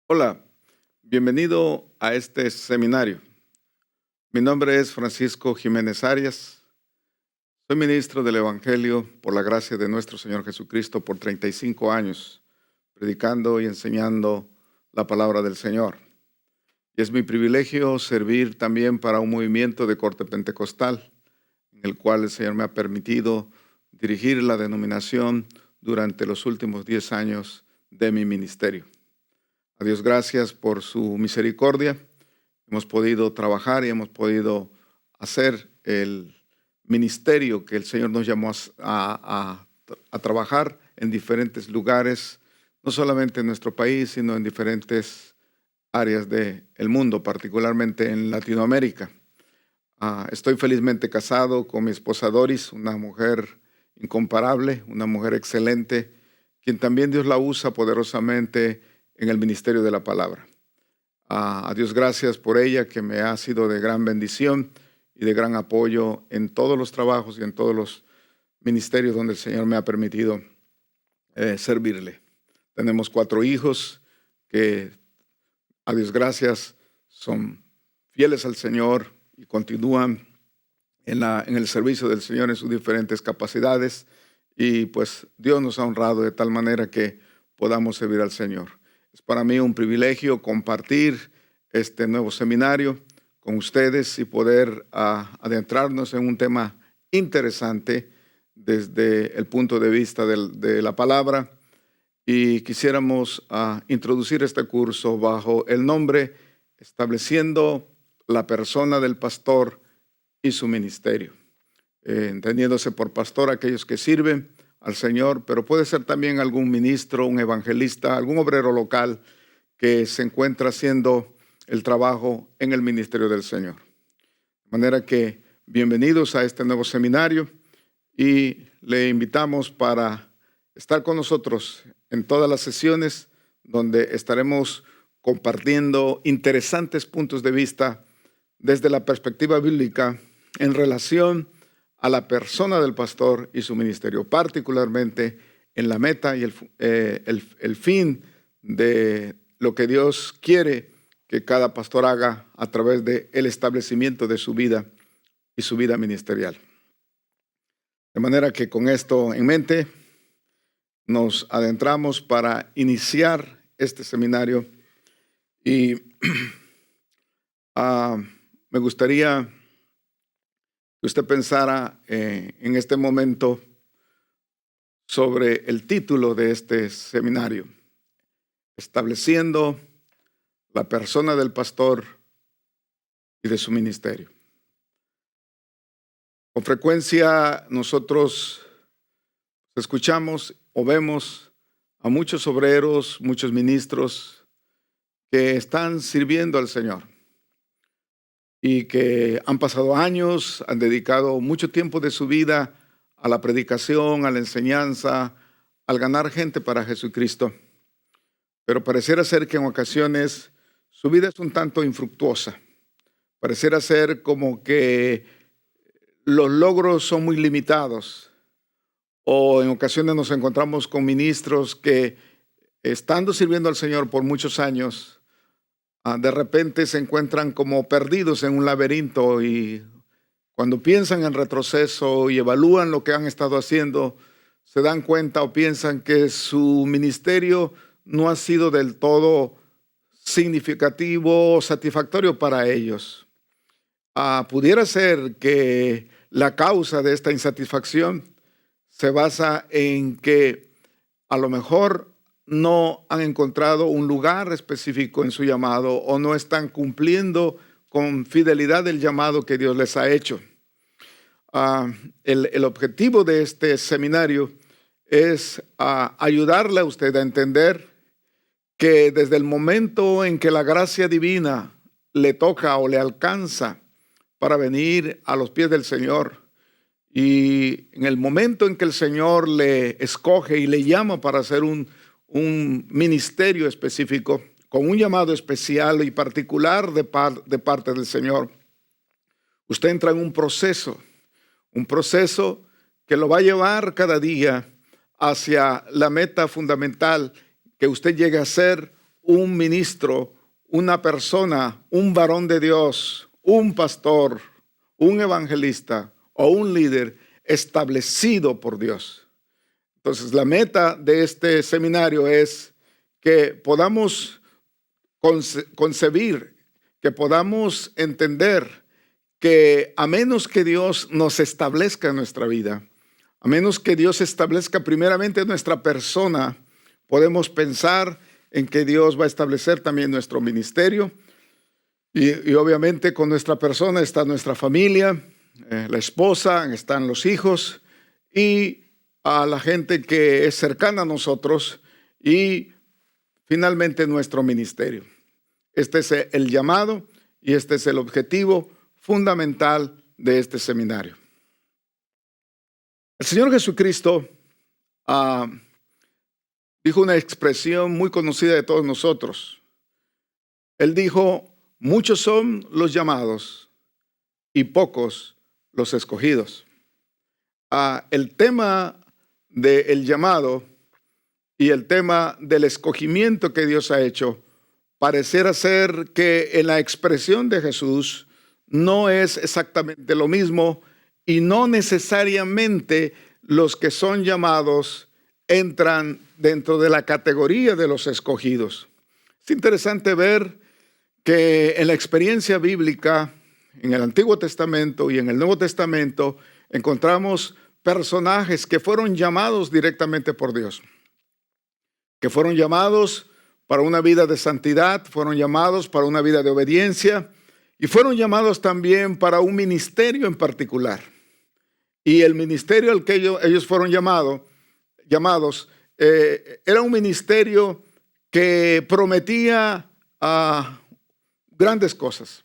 Hola, bienvenido a este seminario. Mi nombre es Francisco Jiménez Arias. Soy ministro del Evangelio por la gracia de nuestro Señor Jesucristo por 35 años, predicando y enseñando la palabra del Señor. Y es mi privilegio servir también para un movimiento de corte pentecostal, en el cual el Señor me ha permitido dirigir la denominación durante los últimos 10 años de mi ministerio. A Dios gracias por su misericordia. Hemos podido trabajar y hemos podido hacer el ministerio que el Señor nos llamó a trabajar en diferentes lugares, no solamente en nuestro país, sino en diferentes áreas del mundo, particularmente en Latinoamérica. Estoy felizmente casado con mi esposa Doris, una mujer incomparable, una mujer excelente, quien también Dios la usa poderosamente en el ministerio de la palabra. A Dios gracias por ella, que me ha sido de gran bendición y de gran apoyo en todos los trabajos y en todos los ministerios donde el Señor me ha permitido servirle. Tenemos 4 hijos que, a Dios gracias, son fieles al Señor y continúan en el servicio del Señor en sus diferentes capacidades. Y pues Dios nos ha honrado de tal manera que podamos servir al Señor. Es para mí un privilegio compartir este nuevo seminario con ustedes y poder adentrarnos en un tema interesante desde el punto de vista de la palabra. Y quisiéramos introducir este curso bajo el nombre Estableciendo la persona del pastor y su ministerio. Entendiéndose por pastor aquellos que sirven al Señor, pero puede ser también algún ministro, un evangelista, algún obrero local que se encuentra haciendo el trabajo en el ministerio del Señor. De manera que bienvenidos a este nuevo seminario y le invitamos para estar con nosotros en todas las sesiones donde estaremos compartiendo interesantes puntos de vista desde la perspectiva bíblica en relación a la persona del pastor y su ministerio, particularmente en la meta y el fin de lo que Dios quiere que cada pastor haga a través del establecimiento de su vida y su vida ministerial. De manera que con esto en mente nos adentramos para iniciar este seminario y me gustaría que usted pensara en este momento sobre el título de este seminario, Estableciendo la persona del pastor y de su ministerio. Con frecuencia nosotros escuchamos o vemos a muchos obreros, muchos ministros que están sirviendo al Señor y que han pasado años, han dedicado mucho tiempo de su vida a la predicación, a la enseñanza, al ganar gente para Jesucristo. Pero pareciera ser que en ocasiones su vida es un tanto infructuosa. Pareciera ser como que los logros son muy limitados. O en ocasiones nos encontramos con ministros que, estando sirviendo al Señor por muchos años, de repente se encuentran como perdidos en un laberinto y cuando piensan en retroceso y evalúan lo que han estado haciendo, se dan cuenta o piensan que su ministerio no ha sido del todo significativo o satisfactorio para ellos. Pudiera ser que la causa de esta insatisfacción se basa en que a lo mejor no han encontrado un lugar específico en su llamado o no están cumpliendo con fidelidad el llamado que Dios les ha hecho. El objetivo de este seminario es ayudarle a usted a entender que desde el momento en que la gracia divina le toca o le alcanza para venir a los pies del Señor, y en el momento en que el Señor le escoge y le llama para hacer un ministerio específico, con un llamado especial y particular de parte del Señor, usted entra en un proceso que lo va a llevar cada día hacia la meta fundamental, que usted llegue a ser un ministro, una persona, un varón de Dios, un pastor, un evangelista o un líder establecido por Dios. Entonces, la meta de este seminario es que podamos concebir, que podamos entender que a menos que Dios nos establezca en nuestra vida, a menos que Dios establezca primeramente nuestra persona, podemos pensar en que Dios va a establecer también nuestro ministerio. Y obviamente con nuestra persona está nuestra familia, la esposa, están los hijos y a la gente que es cercana a nosotros y finalmente nuestro ministerio. Este es el llamado y este es el objetivo fundamental de este seminario. El Señor Jesucristo dijo una expresión muy conocida de todos nosotros. Él dijo: muchos son los llamados y pocos los escogidos. El tema del llamado y el tema del escogimiento que Dios ha hecho pareciera ser que en la expresión de Jesús no es exactamente lo mismo y no necesariamente los que son llamados entran dentro de la categoría de los escogidos. Es interesante ver que en la experiencia bíblica, en el Antiguo Testamento y en el Nuevo Testamento, encontramos personajes que fueron llamados directamente por Dios, que fueron llamados para una vida de santidad, fueron llamados para una vida de obediencia y fueron llamados también para un ministerio en particular. Y el ministerio al que ellos fueron llamados, era un ministerio que prometía grandes cosas.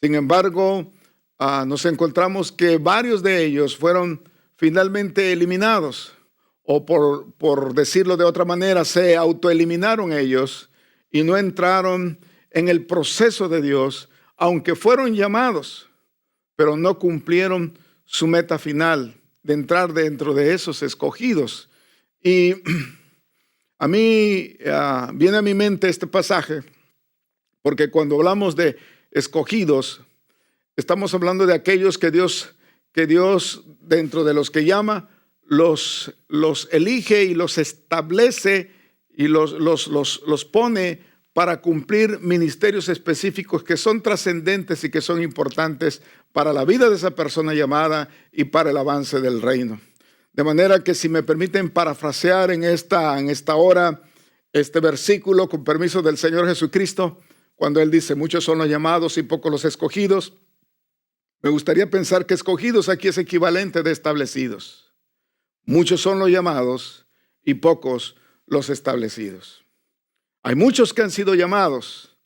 Sin embargo, nos encontramos que varios de ellos fueron finalmente eliminados, o por decirlo de otra manera, se autoeliminaron ellos y no entraron en el proceso de Dios, aunque fueron llamados, pero no cumplieron su meta final de entrar dentro de esos escogidos. Y a mí viene a mi mente este pasaje, porque cuando hablamos de escogidos, estamos hablando de aquellos que Dios dentro de los que llama, los elige y los establece y los pone para cumplir ministerios específicos que son trascendentes y que son importantes para la vida de esa persona llamada y para el avance del reino. De manera que, si me permiten parafrasear en esta hora este versículo, con permiso del Señor Jesucristo, cuando Él dice: muchos son los llamados y pocos los escogidos, me gustaría pensar que escogidos aquí es equivalente de establecidos. Muchos son los llamados y pocos los establecidos. Hay muchos que han sido llamados,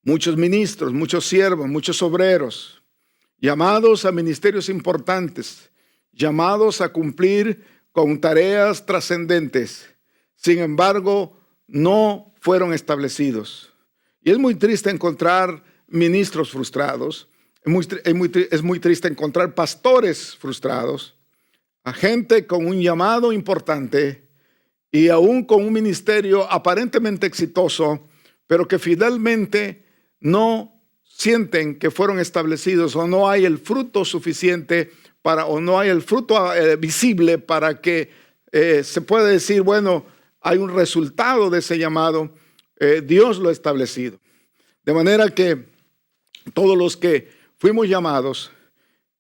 muchos ministros, muchos siervos, muchos obreros, llamados a ministerios importantes, llamados a cumplir con tareas trascendentes. Sin embargo, no fueron establecidos. Y es muy triste encontrar ministros frustrados, es muy triste encontrar pastores frustrados, a gente con un llamado importante y aún con un ministerio aparentemente exitoso, pero que finalmente no sienten que fueron establecidos, o no hay el fruto suficiente o no hay el fruto visible para que se pueda decir: bueno, hay un resultado de ese llamado, Dios lo ha establecido. De manera que todos los que fuimos llamados,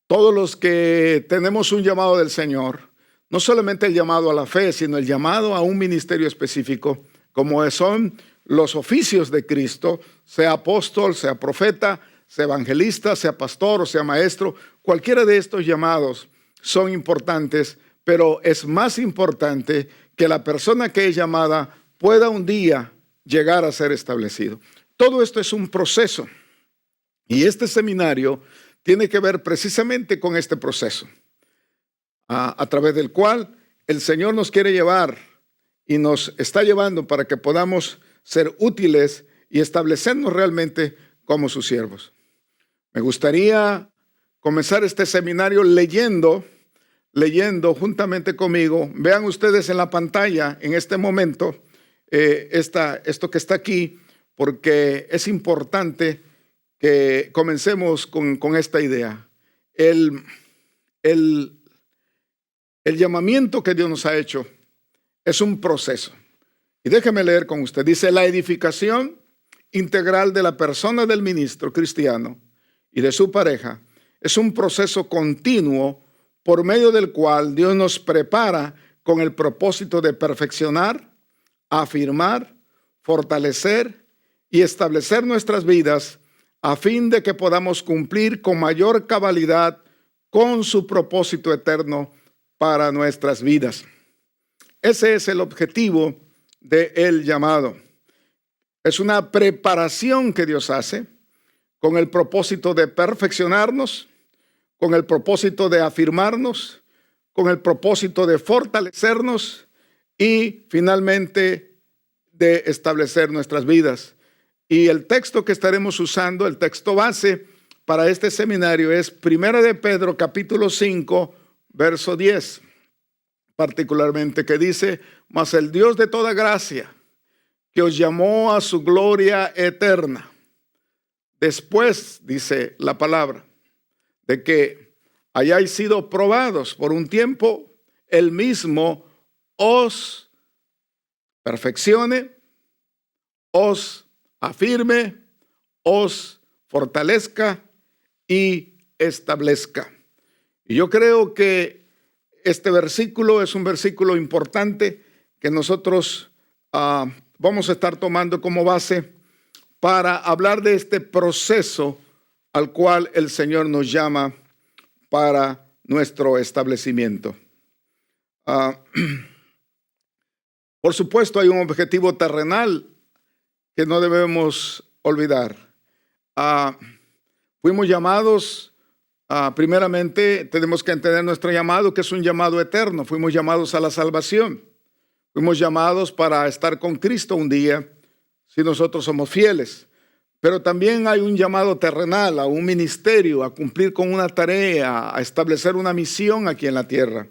todos los que tenemos un llamado del Señor, no solamente el llamado a la fe, sino el llamado a un ministerio específico, como son los oficios de Cristo, sea apóstol, sea profeta, sea evangelista, sea pastor o sea maestro, cualquiera de estos llamados son importantes, pero es más importante que la persona que es llamada pueda un día llegar a ser establecido. Todo esto es un proceso, y este seminario tiene que ver precisamente con este proceso, a través del cual el Señor nos quiere llevar y nos está llevando para que podamos ser útiles y establecernos realmente como sus siervos. Me gustaría comenzar este seminario leyendo juntamente conmigo. Vean ustedes en la pantalla en este momento esto que está aquí, porque es importante que comencemos con esta idea. El llamamiento que Dios nos ha hecho es un proceso. Y déjeme leer con usted. Dice: la edificación integral de la persona del ministro cristiano y de su pareja es un proceso continuo por medio del cual Dios nos prepara con el propósito de perfeccionar, afirmar, fortalecer y establecer nuestras vidas a fin de que podamos cumplir con mayor cabalidad con su propósito eterno para nuestras vidas. Ese es el objetivo del llamado. Es una preparación que Dios hace con el propósito de perfeccionarnos, con el propósito de afirmarnos, con el propósito de fortalecernos y finalmente de establecer nuestras vidas. Y el texto que estaremos usando, el texto base para este seminario, es 1 de Pedro capítulo 5, verso 10, particularmente, que dice: mas el Dios de toda gracia, que os llamó a su gloria eterna, después, dice la palabra, de que hayáis sido probados por un tiempo, él mismo os perfeccione, os afirme, os fortalezca y establezca. Y yo creo que este versículo es un versículo importante que nosotros vamos a estar tomando como base para hablar de este proceso al cual el Señor nos llama para nuestro establecimiento. Por supuesto, hay un objetivo terrenal que no debemos olvidar. Fuimos llamados, primeramente tenemos que entender nuestro llamado, que es un llamado eterno. Fuimos llamados a la salvación. Fuimos llamados para estar con Cristo un día, si nosotros somos fieles. Pero también hay un llamado terrenal, a un ministerio, a cumplir con una tarea, a establecer una misión aquí en la tierra.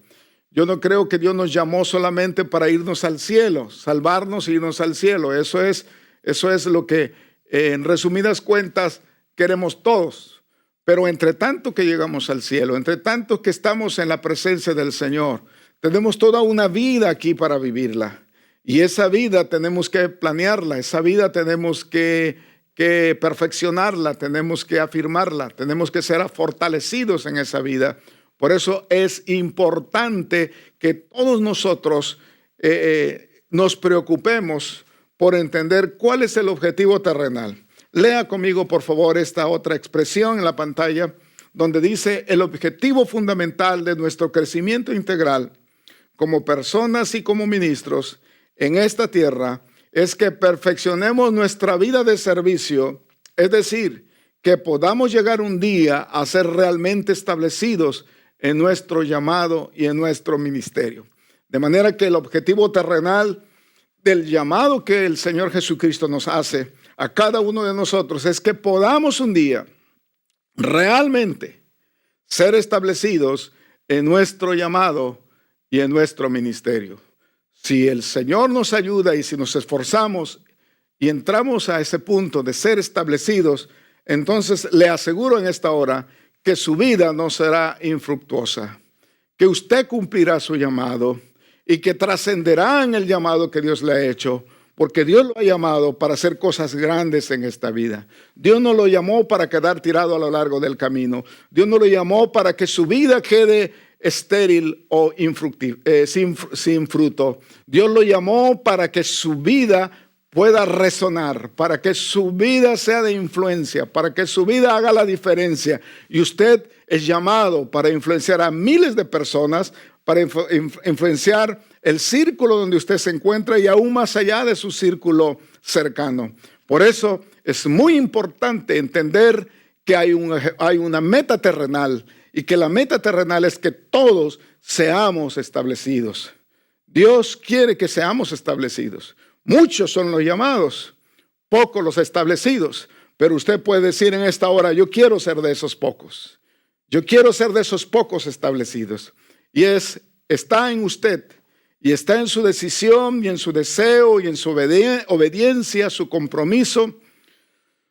Yo no creo que Dios nos llamó solamente para irnos al cielo, salvarnos e irnos al cielo. Eso es lo que, en resumidas cuentas, queremos todos. Pero entre tanto que llegamos al cielo, entre tanto que estamos en la presencia del Señor, tenemos toda una vida aquí para vivirla. Y esa vida tenemos que planearla, esa vida tenemos que perfeccionarla, tenemos que afirmarla, tenemos que ser fortalecidos en esa vida. Por eso es importante que todos nosotros nos preocupemos por entender cuál es el objetivo terrenal. Lea conmigo, por favor, esta otra expresión en la pantalla, donde dice: el objetivo fundamental de nuestro crecimiento integral como personas y como ministros en esta tierra es que perfeccionemos nuestra vida de servicio, es decir, que podamos llegar un día a ser realmente establecidos en nuestro llamado y en nuestro ministerio. De manera que el objetivo terrenal del llamado que el Señor Jesucristo nos hace a cada uno de nosotros es que podamos un día realmente ser establecidos en nuestro llamado y en nuestro ministerio. Si el Señor nos ayuda y si nos esforzamos y entramos a ese punto de ser establecidos, entonces le aseguro en esta hora que su vida no será infructuosa, que usted cumplirá su llamado y que trascenderá en el llamado que Dios le ha hecho, porque Dios lo ha llamado para hacer cosas grandes en esta vida. Dios no lo llamó para quedar tirado a lo largo del camino. Dios no lo llamó para que su vida quede estéril o sin fruto. Dios lo llamó para que su vida pueda resonar, para que su vida sea de influencia, para que su vida haga la diferencia. Y usted es llamado para influenciar a miles de personas, para influenciar el círculo donde usted se encuentra y aún más allá de su círculo cercano. Por eso es muy importante entender que hay una meta terrenal y que la meta terrenal es que todos seamos establecidos. Dios quiere que seamos establecidos. Muchos son los llamados, pocos los establecidos, pero usted puede decir en esta hora: yo quiero ser de esos pocos. Yo quiero ser de esos pocos establecidos. Y está en usted y está en su decisión y en su deseo y en su obediencia, su compromiso,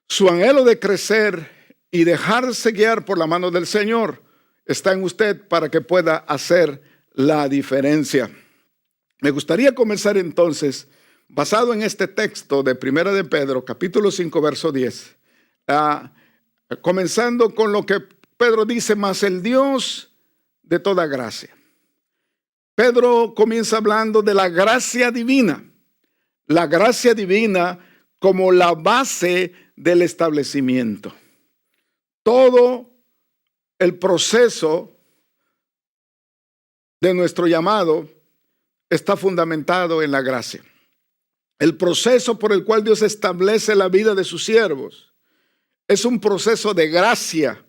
su anhelo de crecer y dejarse guiar por la mano del Señor, está en usted para que pueda hacer la diferencia. Me gustaría comenzar entonces, basado en este texto de Primera de Pedro, capítulo 5, verso 10, comenzando con lo que Pedro dice: mas el Dios de toda gracia. Pedro comienza hablando de la gracia divina como la base del establecimiento. Todo el proceso de nuestro llamado está fundamentado en la gracia. El proceso por el cual Dios establece la vida de sus siervos es un proceso de gracia,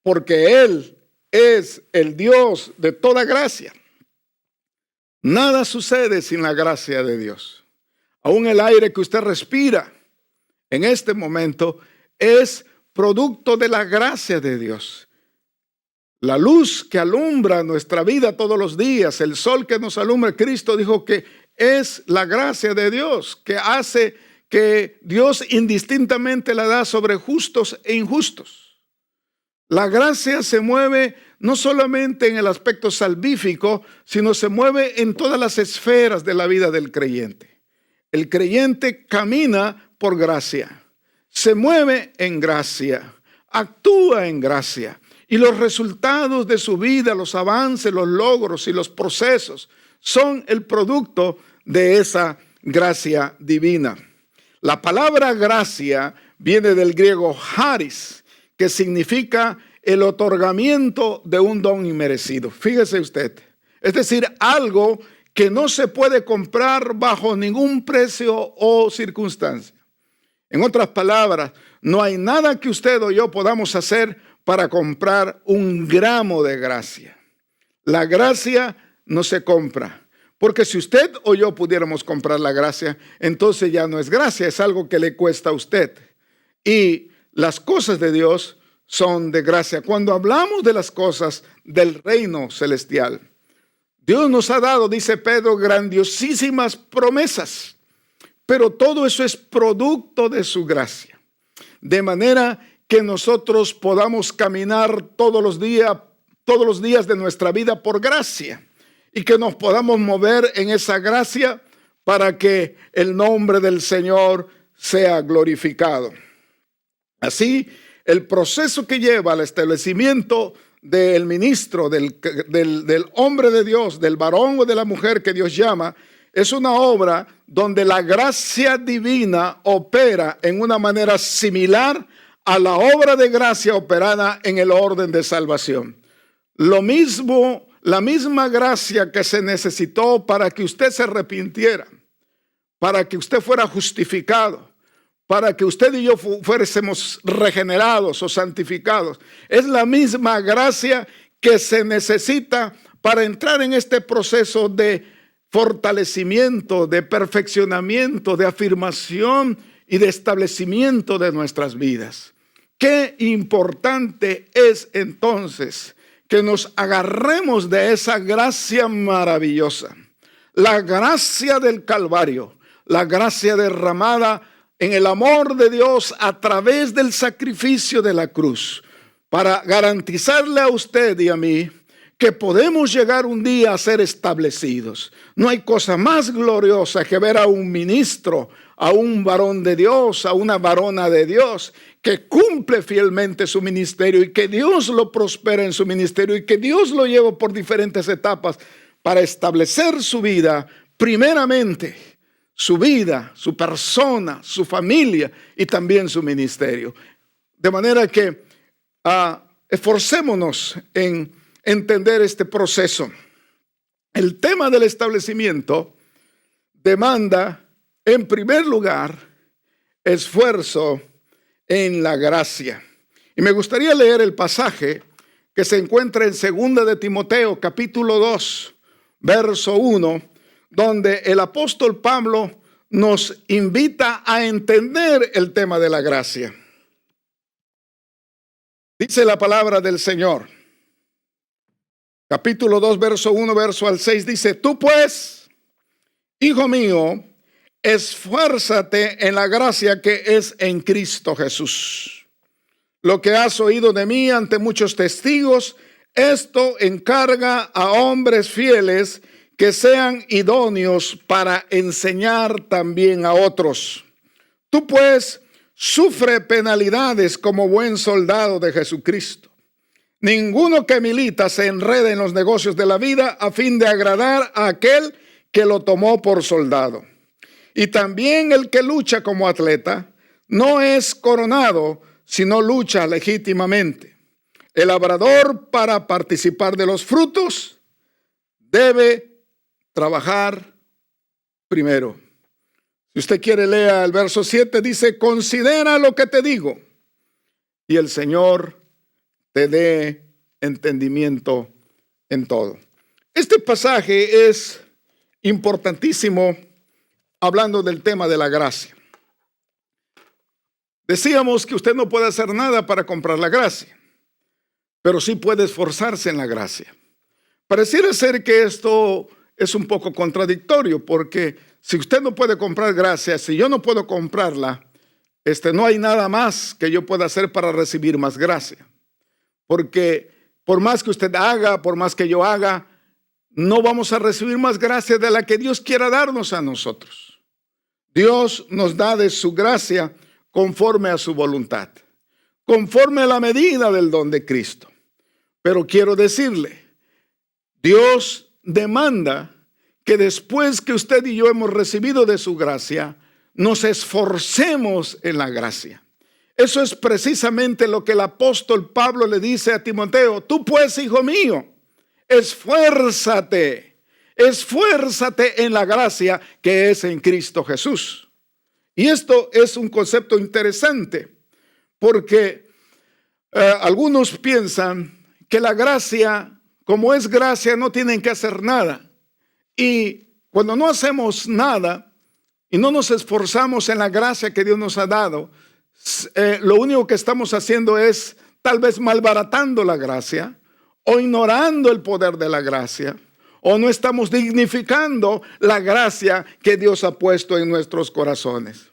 porque Él es el Dios de toda gracia. Nada sucede sin la gracia de Dios. Aún el aire que usted respira en este momento es producto de la gracia de Dios. La luz que alumbra nuestra vida todos los días, el sol que nos alumbra, Cristo dijo que es la gracia de Dios, que hace que Dios indistintamente la da sobre justos e injustos. La gracia se mueve no solamente en el aspecto salvífico, sino se mueve en todas las esferas de la vida del creyente. El creyente camina por gracia, se mueve en gracia, actúa en gracia, y los resultados de su vida, los avances, los logros y los procesos son el producto de esa gracia divina. La palabra gracia viene del griego charis, que significa el otorgamiento de un don inmerecido. Fíjese usted, es decir, algo que no se puede comprar bajo ningún precio o circunstancia. En otras palabras, no hay nada que usted o yo podamos hacer para comprar un gramo de gracia. La gracia no se compra, porque si usted o yo pudiéramos comprar la gracia, entonces ya no es gracia, es algo que le cuesta a usted. Y las cosas de Dios son de gracia. Cuando hablamos de las cosas del reino celestial, Dios nos ha dado, dice Pedro, grandiosísimas promesas, pero todo eso es producto de su gracia. De manera que nosotros podamos caminar todos los días de nuestra vida por gracia, y que nos podamos mover en esa gracia para que el nombre del Señor sea glorificado. Así, el proceso que lleva al establecimiento del ministro, del hombre de Dios, del varón o de la mujer que Dios llama, es una obra donde la gracia divina opera en una manera similar a la obra de gracia operada en el orden de salvación. Lo mismo, la misma gracia que se necesitó para que usted se arrepintiera, para que usted fuera justificado, para que usted y yo fuésemos regenerados o santificados, es la misma gracia que se necesita para entrar en este proceso de fortalecimiento, de perfeccionamiento, de afirmación y de establecimiento de nuestras vidas. Qué importante es entonces que nos agarremos de esa gracia maravillosa, la gracia del Calvario, la gracia derramada en el amor de Dios a través del sacrificio de la cruz, para garantizarle a usted y a mí que podemos llegar un día a ser establecidos. No hay cosa más gloriosa que ver a un ministro, a un varón de Dios, a una varona de Dios, que cumple fielmente su ministerio y que Dios lo prospera en su ministerio y que Dios lo lleva por diferentes etapas para establecer su vida, primeramente su vida, su persona, su familia y también su ministerio. De manera que esforcémonos en entender este proceso. El tema del establecimiento demanda, en primer lugar, esfuerzo en la gracia. Y me gustaría leer el pasaje que se encuentra en 2 de Timoteo, capítulo 2, verso 1, donde el apóstol Pablo nos invita a entender el tema de la gracia. Dice la palabra del Señor: capítulo 2, verso 1, verso al 6, dice: tú pues, hijo mío, esfuérzate en la gracia que es en Cristo Jesús. Lo que has oído de mí ante muchos testigos, esto encarga a hombres fieles que sean idóneos para enseñar también a otros. Tú pues sufre penalidades como buen soldado de Jesucristo. Ninguno que milita se enreda en los negocios de la vida a fin de agradar a aquel que lo tomó por soldado. Y también el que lucha como atleta no es coronado, sino lucha legítimamente. El labrador, para participar de los frutos, debe trabajar primero. Si usted quiere, lea el verso 7, dice: considera lo que te digo, y el Señor te dé entendimiento en todo. Este pasaje es importantísimo hablando del tema de la gracia. Decíamos que usted no puede hacer nada para comprar la gracia, pero sí puede esforzarse en la gracia. Pareciera ser que esto es un poco contradictorio, porque si usted no puede comprar gracia, si yo no puedo comprarla, no hay nada más que yo pueda hacer para recibir más gracia. Porque por más que usted haga, por más que yo haga, no vamos a recibir más gracia de la que Dios quiera darnos a nosotros. Dios nos da de su gracia conforme a su voluntad, conforme a la medida del don de Cristo. Pero quiero decirle, Dios demanda que después que usted y yo hemos recibido de su gracia, nos esforcemos en la gracia. Eso es precisamente lo que el apóstol Pablo le dice a Timoteo: tú pues, hijo mío, esfuérzate en la gracia que es en Cristo Jesús. Y esto es un concepto interesante, porque algunos piensan que la gracia, como es gracia, no tienen que hacer nada. Y cuando no hacemos nada y no nos esforzamos en la gracia que Dios nos ha dado, lo único que estamos haciendo es tal vez malbaratando la gracia, o ignorando el poder de la gracia, o no estamos dignificando la gracia que Dios ha puesto en nuestros corazones.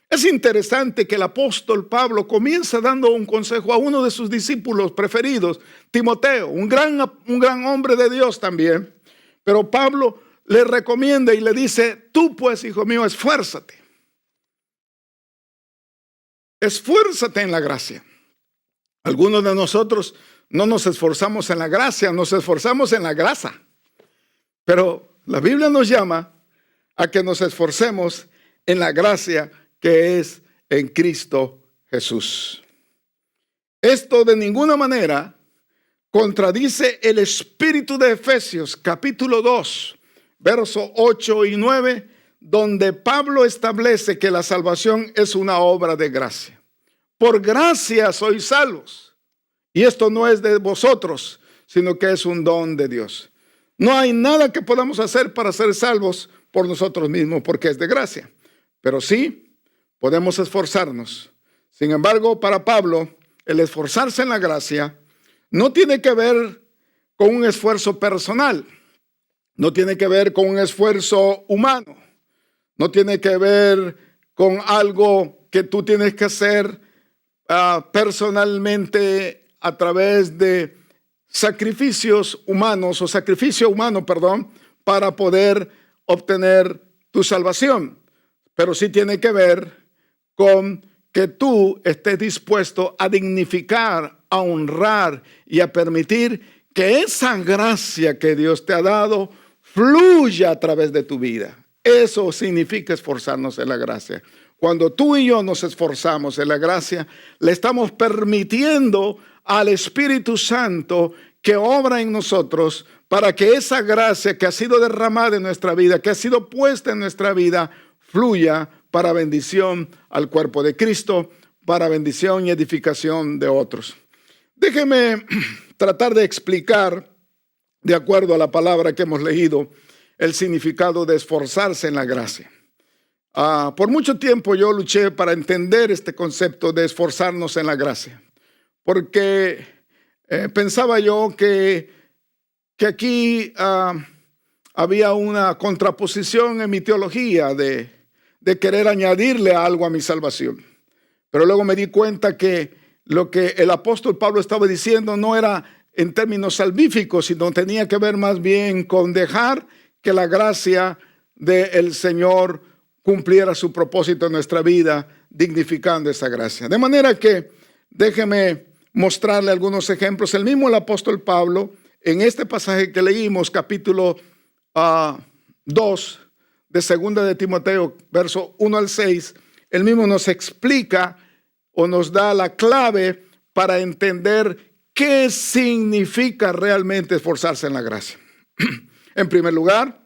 Es interesante que el apóstol Pablo comienza dando un consejo a uno de sus discípulos preferidos, Timoteo, un gran hombre de Dios también. Pero Pablo le recomienda y le dice: tú pues, hijo mío, esfuérzate. Esfuérzate en la gracia. Algunos de nosotros no nos esforzamos en la gracia, nos esforzamos en la grasa. Pero la Biblia nos llama a que nos esforcemos en la gracia que es en Cristo Jesús. Esto de ninguna manera contradice el espíritu de Efesios, capítulo 2, versos 8 y 9, donde Pablo establece que la salvación es una obra de gracia. Por gracia sois salvos. Y esto no es de vosotros, sino que es un don de Dios. No hay nada que podamos hacer para ser salvos por nosotros mismos, porque es de gracia. Pero sí podemos esforzarnos. Sin embargo, para Pablo, el esforzarse en la gracia no tiene que ver con un esfuerzo personal, no tiene que ver con un esfuerzo humano, no tiene que ver con algo que tú tienes que hacer personalmente a través de sacrificio humano, para poder obtener tu salvación. Pero sí tiene que ver con que tú estés dispuesto a dignificar, a honrar y a permitir que esa gracia que Dios te ha dado fluya a través de tu vida. Eso significa esforzarnos en la gracia. Cuando tú y yo nos esforzamos en la gracia, le estamos permitiendo al Espíritu Santo que obra en nosotros para que esa gracia que ha sido derramada en nuestra vida, que ha sido puesta en nuestra vida, fluya para bendición al cuerpo de Cristo, para bendición y edificación de otros. Déjeme tratar de explicar, de acuerdo a la palabra que hemos leído, el significado de esforzarse en la gracia. Por mucho tiempo yo luché para entender este concepto de esforzarnos en la gracia, porque pensaba yo que que aquí había una contraposición en mi teología de querer añadirle algo a mi salvación. Pero luego me di cuenta que lo que el apóstol Pablo estaba diciendo no era en términos salvíficos, sino tenía que ver más bien con dejar que la gracia del Señor cumpliera su propósito en nuestra vida, dignificando esa gracia. De manera que déjeme mostrarle algunos ejemplos. El mismo el apóstol Pablo, en este pasaje que leímos, capítulo 2 de 2 de Timoteo, verso 1 al 6, él mismo nos explica o nos da la clave para entender qué significa realmente esforzarse en la gracia. En primer lugar,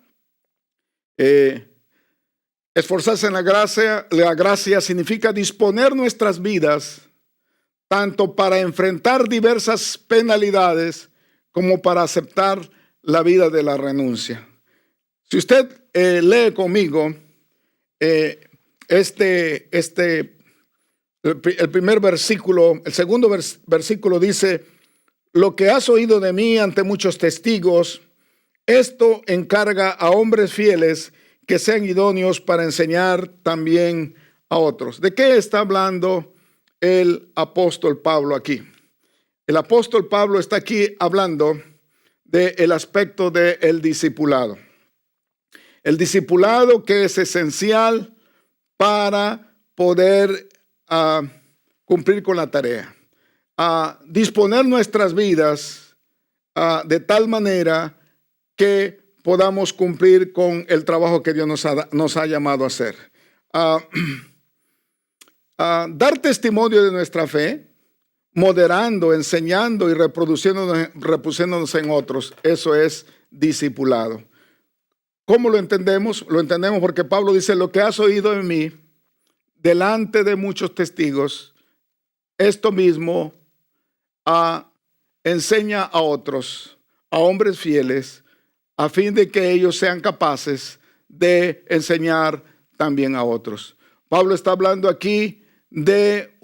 esforzarse en la gracia significa disponer nuestras vidas tanto para enfrentar diversas penalidades como para aceptar la vida de la renuncia. Si usted lee conmigo el primer versículo, el segundo versículo dice: lo que has oído de mí ante muchos testigos, esto encarga a hombres fieles que sean idóneos para enseñar también a otros. ¿De qué está hablando el apóstol Pablo aquí? El apóstol Pablo está aquí hablando del aspecto del discipulado. El discipulado que es esencial para poder cumplir con la tarea. Disponer nuestras vidas de tal manera que podamos cumplir con el trabajo que Dios nos ha llamado a hacer. Dar testimonio de nuestra fe, moderando, enseñando y repusiéndonos en otros, eso es discipulado. ¿Cómo lo entendemos? Lo entendemos porque Pablo dice: lo que has oído en mí delante de muchos testigos, esto mismo enseña a otros, a hombres fieles, a fin de que ellos sean capaces de enseñar también a otros. Pablo está hablando aquí de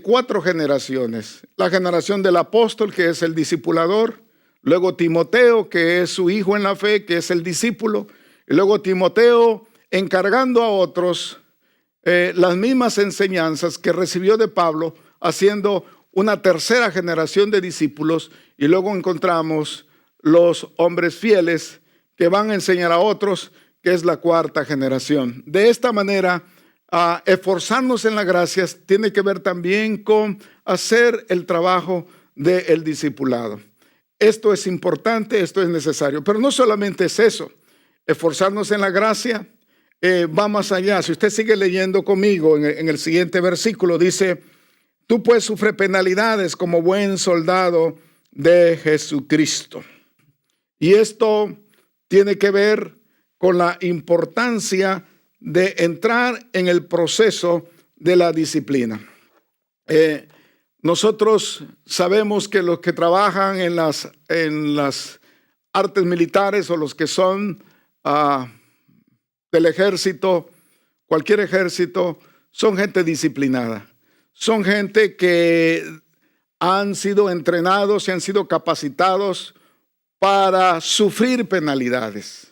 4 generaciones. La generación del apóstol, que es el discipulador; luego Timoteo, que es su hijo en la fe, que es el discípulo; y luego Timoteo encargando a otros las mismas enseñanzas que recibió de Pablo, haciendo una tercera generación de discípulos. Y luego encontramos los hombres fieles que van a enseñar a otros, que es la 4ª generación. De esta manera, esforzarnos en la gracia tiene que ver también con hacer el trabajo del discipulado. Esto es importante, esto es necesario, pero no solamente es eso. Esforzarnos en la gracia va más allá. Si usted sigue leyendo conmigo en el siguiente versículo, dice: tú pues sufre penalidades como buen soldado de Jesucristo. Y esto tiene que ver con la importancia de entrar en el proceso de la disciplina. Nosotros sabemos que los que trabajan en las artes militares, o los que son del ejército, cualquier ejército, son gente disciplinada. Son gente que han sido entrenados y han sido capacitados para sufrir penalidades,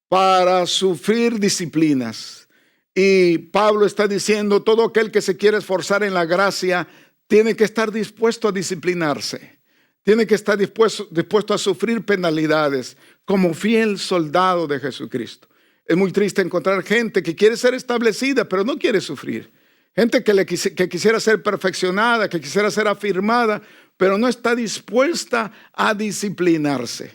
para sufrir disciplinas. Y Pablo está diciendo: todo aquel que se quiere esforzar en la gracia tiene que estar dispuesto a disciplinarse, tiene que estar dispuesto a sufrir penalidades como fiel soldado de Jesucristo. Es muy triste encontrar gente que quiere ser establecida, pero no quiere sufrir. Gente que quisiera ser perfeccionada, que quisiera ser afirmada, pero no está dispuesta a disciplinarse.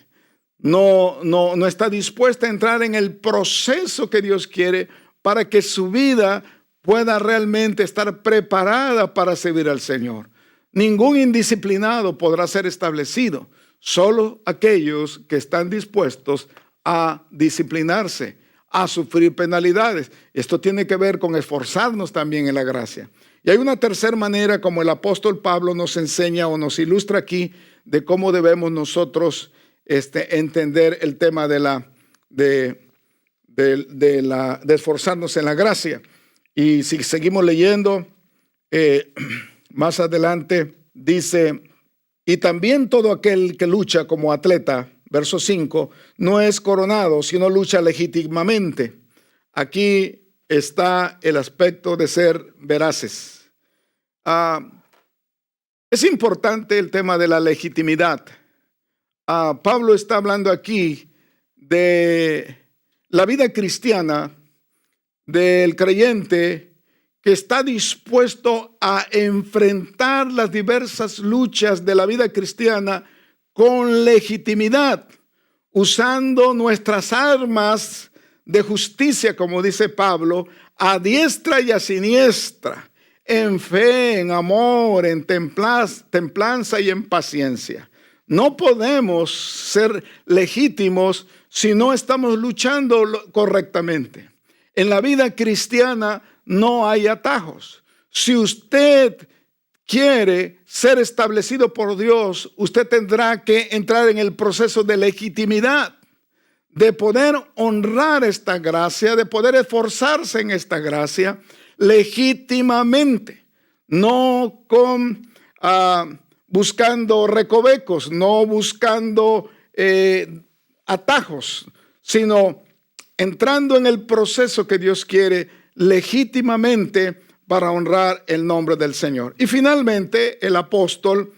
No está dispuesta a entrar en el proceso que Dios quiere para que su vida pueda realmente estar preparada para servir al Señor. Ningún indisciplinado podrá ser establecido, solo aquellos que están dispuestos a disciplinarse, a sufrir penalidades. Esto tiene que ver con esforzarnos también en la gracia. Y hay una tercera manera, como el apóstol Pablo nos enseña o nos ilustra aquí, de cómo debemos nosotros entender el tema de esforzarnos en la gracia. Y si seguimos leyendo, más adelante dice Y también todo aquel que lucha como atleta, verso 5, no es coronado, sino lucha legítimamente. Aquí está el aspecto de ser veraces. Es importante el tema de la legitimidad. Pablo está hablando aquí de la vida cristiana del creyente que está dispuesto a enfrentar las diversas luchas de la vida cristiana con legitimidad, usando nuestras armas de justicia, como dice Pablo, a diestra y a siniestra, en fe, en amor, en templanza y en paciencia. No podemos ser legítimos si no estamos luchando correctamente. En la vida cristiana no hay atajos. Si usted quiere ser establecido por Dios, usted tendrá que entrar en el proceso de legitimidad, de poder honrar esta gracia, de poder esforzarse en esta gracia legítimamente, no con buscando recovecos, no buscando atajos, sino entrando en el proceso que Dios quiere legítimamente para honrar el nombre del Señor. Y finalmente el apóstol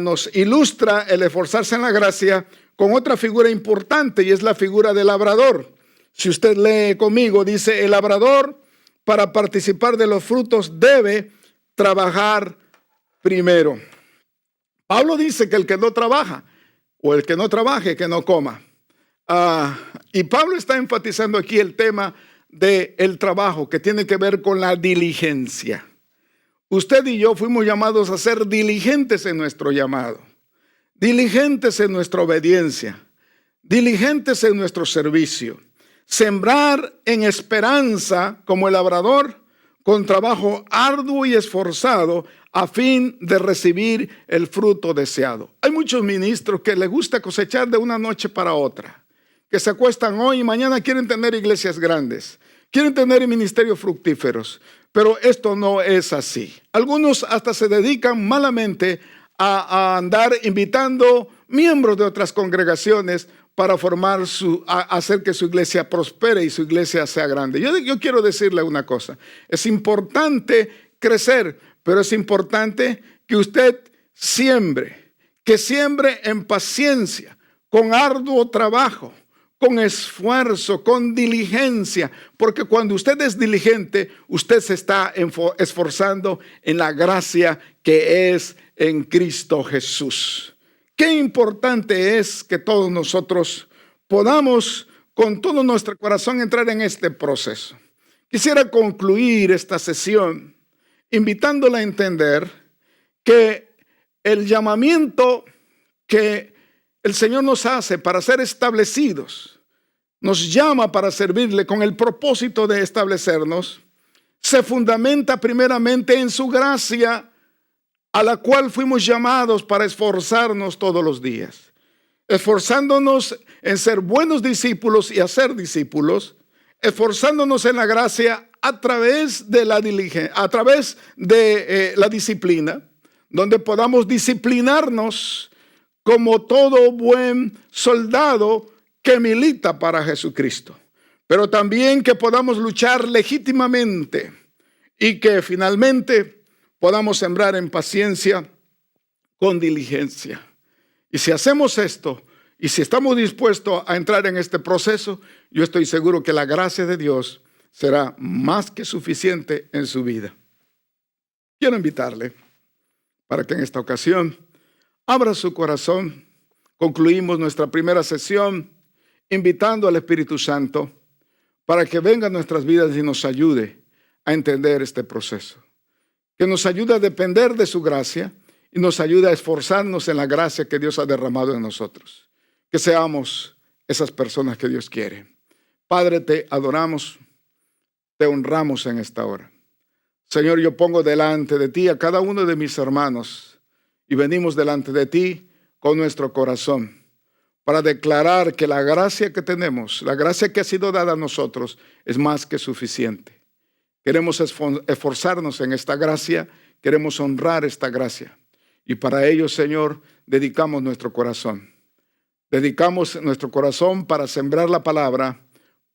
nos ilustra el esforzarse en la gracia con otra figura importante, y es la figura del labrador. Si usted lee conmigo, dice: el labrador, para participar de los frutos, debe trabajar primero. Pablo dice que el que no trabaja, o el que no trabaje, que no coma. Y Pablo está enfatizando aquí el tema del trabajo, que tiene que ver con la diligencia. Usted y yo fuimos llamados a ser diligentes en nuestro llamado, diligentes en nuestra obediencia, diligentes en nuestro servicio. Sembrar en esperanza como el labrador, con trabajo arduo y esforzado, a fin de recibir el fruto deseado. Hay muchos ministros que les gusta cosechar de una noche para otra, que se acuestan hoy y mañana quieren tener iglesias grandes, quieren tener ministerios fructíferos, pero esto no es así. Algunos hasta se dedican malamente a andar invitando miembros de otras congregaciones para hacer que su iglesia prospere y su iglesia sea grande. Yo quiero decirle una cosa: es importante crecer, pero es importante que usted siembre en paciencia, con arduo trabajo, con esfuerzo, con diligencia, porque cuando usted es diligente, usted se está esforzando en la gracia que es en Cristo Jesús. Qué importante es que todos nosotros podamos con todo nuestro corazón entrar en este proceso. Quisiera concluir esta sesión invitándola a entender que el llamamiento que el Señor nos hace para ser establecidos, nos llama para servirle con el propósito de establecernos, se fundamenta primeramente en su gracia, a la cual fuimos llamados para esforzarnos todos los días, esforzándonos en ser buenos discípulos y hacer discípulos, esforzándonos en la gracia a través de la diligencia, a través de la disciplina, donde podamos disciplinarnos como todo buen soldado que milita para Jesucristo, pero también que podamos luchar legítimamente y que finalmente podamos sembrar en paciencia con diligencia. Y si hacemos esto, y si estamos dispuestos a entrar en este proceso, yo estoy seguro que la gracia de Dios será más que suficiente en su vida. Quiero invitarle para que en esta ocasión abra su corazón. Concluimos nuestra primera sesión invitando al Espíritu Santo para que venga a nuestras vidas y nos ayude a entender este proceso, que nos ayude a depender de su gracia y nos ayude a esforzarnos en la gracia que Dios ha derramado en nosotros. Que seamos esas personas que Dios quiere. Padre, te adoramos, te honramos en esta hora. Señor, yo pongo delante de ti a cada uno de mis hermanos y venimos delante de ti con nuestro corazón para declarar que la gracia que tenemos, la gracia que ha sido dada a nosotros, es más que suficiente. Queremos esforzarnos en esta gracia, queremos honrar esta gracia. Y para ello, Señor, dedicamos nuestro corazón. Dedicamos nuestro corazón para sembrar la palabra,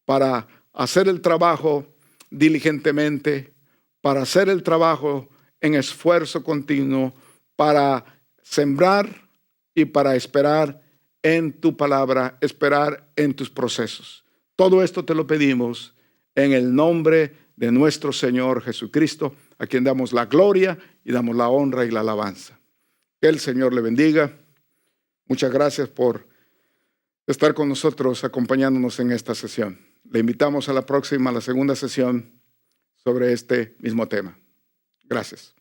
para hacer el trabajo diligentemente, para hacer el trabajo en esfuerzo continuo, para sembrar y para esperar en tu palabra, esperar en tus procesos. Todo esto te lo pedimos en el nombre de nuestro Señor Jesucristo, a quien damos la gloria y damos la honra y la alabanza. Que el Señor le bendiga. Muchas gracias por estar con nosotros, acompañándonos en esta sesión. Le invitamos a la próxima, la segunda sesión sobre este mismo tema. Gracias.